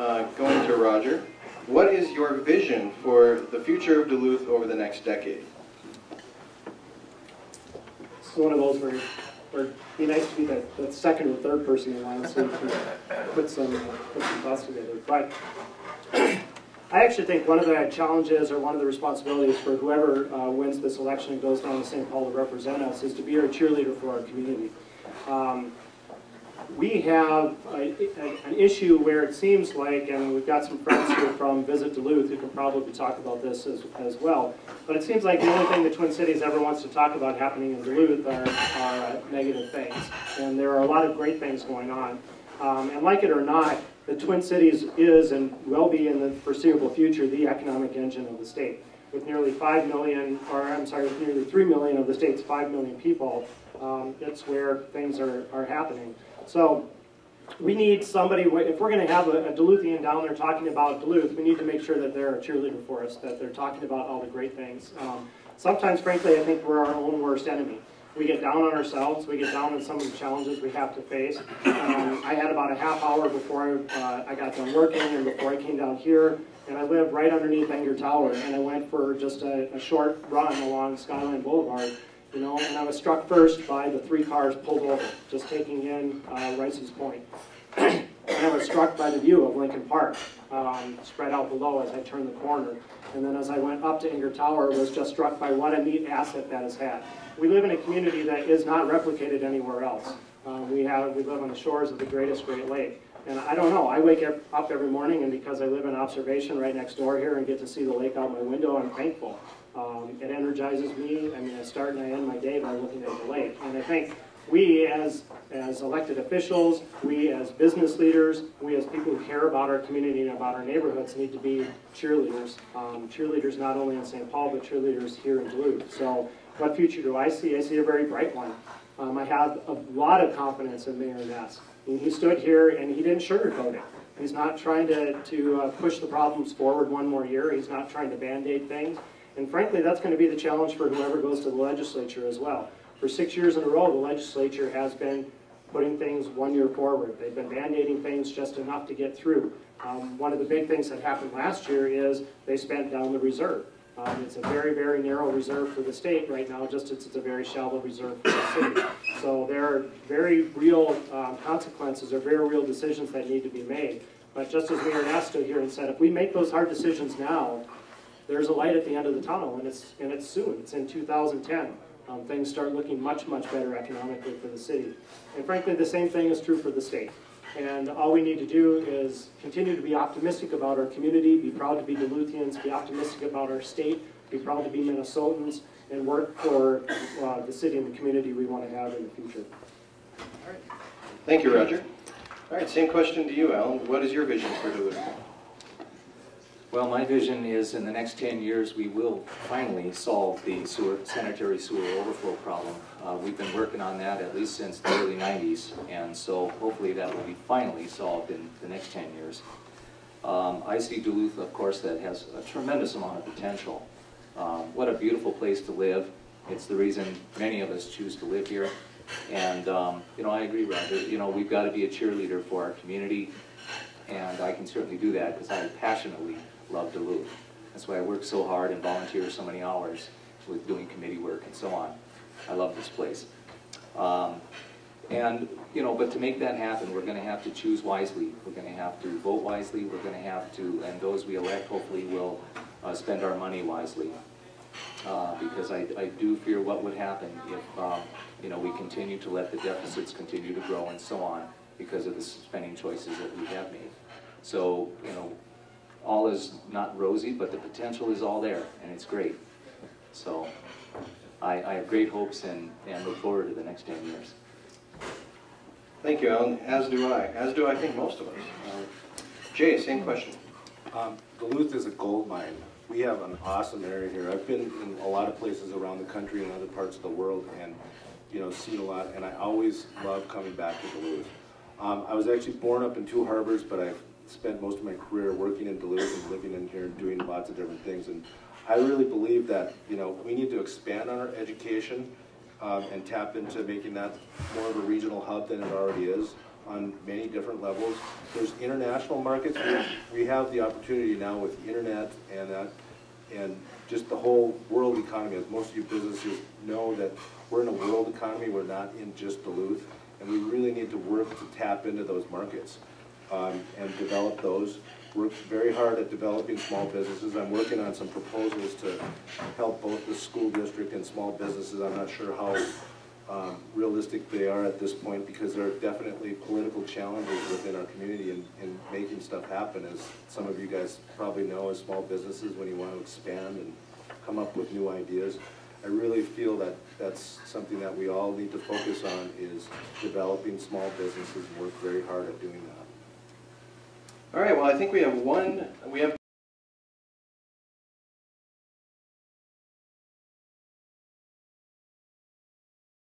Going to Roger. What is your vision for the future of Duluth over the next decade? It's one of those where it'd be nice to be the second or third person in line so you can put some thoughts together. But I actually think one of the challenges or one of the responsibilities for whoever wins this election and goes down to St. Paul to represent us is to be our cheerleader for our community. We have an issue where it seems like, and we've got some friends here from Visit Duluth who can probably talk about this as well, but it seems like the only thing the Twin Cities ever wants to talk about happening in Duluth are negative things. And there are a lot of great things going on. And like it or not, the Twin Cities is and will be in the foreseeable future the economic engine of the state. With nearly 5 million, or I'm sorry, with nearly 3 million of the state's 5 million people, it's where things are happening. So we need somebody, if we're going to have a Duluthian down there talking about Duluth, we need to make sure that they're a cheerleader for us, that they're talking about all the great things. Sometimes, frankly, I think we're our own worst enemy. We get down on ourselves, we get down on some of the challenges we have to face. I had about a half hour before I got done working and before I came down here, and I live right underneath Enger Tower, and I went for just a short run along Skyline Boulevard. You know, and I was struck first by the 3 cars pulled over, just taking in Rice's Point. And I was struck by the view of Lincoln Park, spread out below as I turned the corner. And then as I went up to Enger Tower, was just struck by what a neat asset that has had. We live in a community that is not replicated anywhere else. We live on the shores of the greatest Great Lake. And I don't know, I wake up every morning, and because I live in observation right next door here and get to see the lake out my window, I'm thankful. It energizes me. I mean, I start and I end my day by looking at the lake. And I think we as elected officials, we as business leaders, we as people who care about our community and about our neighborhoods need to be cheerleaders. Cheerleaders not only in St. Paul, but cheerleaders here in Duluth. So what future do I see? I see a very bright one. I have a lot of confidence in Mayor Ness. He stood here and he didn't sugarcoat it. He's not trying to push the problems forward one more year. He's not trying to band-aid things. And frankly, that's going to be the challenge for whoever goes to the legislature as well. For 6 years in a row, the legislature has been putting things 1 year forward. They've been mandating things just enough to get through. One of the big things that happened last year is they spent down the reserve. It's a very, very narrow reserve for the state right now, just as it's a very shallow reserve for the city. So there are very real consequences or very real decisions that need to be made. But just as Mayor Ness stood here and said, if we make those hard decisions now, there's a light at the end of the tunnel, and it's soon. It's in 2010. Things start looking much, much better economically for the city. And frankly, the same thing is true for the state. And all we need to do is continue to be optimistic about our community, be proud to be Duluthians, be optimistic about our state, be proud to be Minnesotans, and work for the city and the community we want to have in the future. All right. Thank you, Roger. All right, same question to you, Alan. What is your vision for Duluth? Well, my vision is in the next 10 years we will finally solve the sanitary sewer overflow problem. We've been working on that at least since the early 90s, and so hopefully that will be finally solved in the next 10 years. I see Duluth, of course, that has a tremendous amount of potential. What a beautiful place to live. It's the reason many of us choose to live here. And, you know, I agree, Roger. You know, we've got to be a cheerleader for our community, and I can certainly do that because I passionately love Duluth. That's why I work so hard and volunteer so many hours with doing committee work and so on. I love this place. And, you know, but to make that happen, we're going to have to choose wisely. We're going to have to vote wisely. We're going to have to, and those we elect hopefully will spend our money wisely. Because I do fear what would happen if, you know, we continue to let the deficits continue to grow and so on because of the spending choices that we have made. So, you know, all is not rosy, but the potential is all there, and it's great. So I have great hopes and look forward to the next 10 years. Thank you, Alan. As do I. As do I think most of us. Jay, same question. Duluth is a gold mine. We have an awesome area here. I've been in a lot of places around the country and other parts of the world, and you know, seen a lot. And I always love coming back to Duluth. I was actually born up in Two Harbors, but I've spent most of my career working in Duluth and living in here and doing lots of different things. And I really believe that, you know, we need to expand on our education and tap into making that more of a regional hub than it already is. on many different levels. There's international markets. We have the opportunity now with the internet and just the whole world economy. As most of you businesses know, that we're in a world economy, we're not in just Duluth, and we really need to work to tap into those markets and develop those. Work very hard at developing small businesses. I'm working on some proposals to help both the school district and small businesses. I'm not sure how realistic they are at this point, because there are definitely political challenges within our community in making stuff happen. As some of you guys probably know, as small businesses, when you want to expand and come up with new ideas, I really feel that that's something that we all need to focus on, is developing small businesses and work very hard at doing that. All right, well, I think we have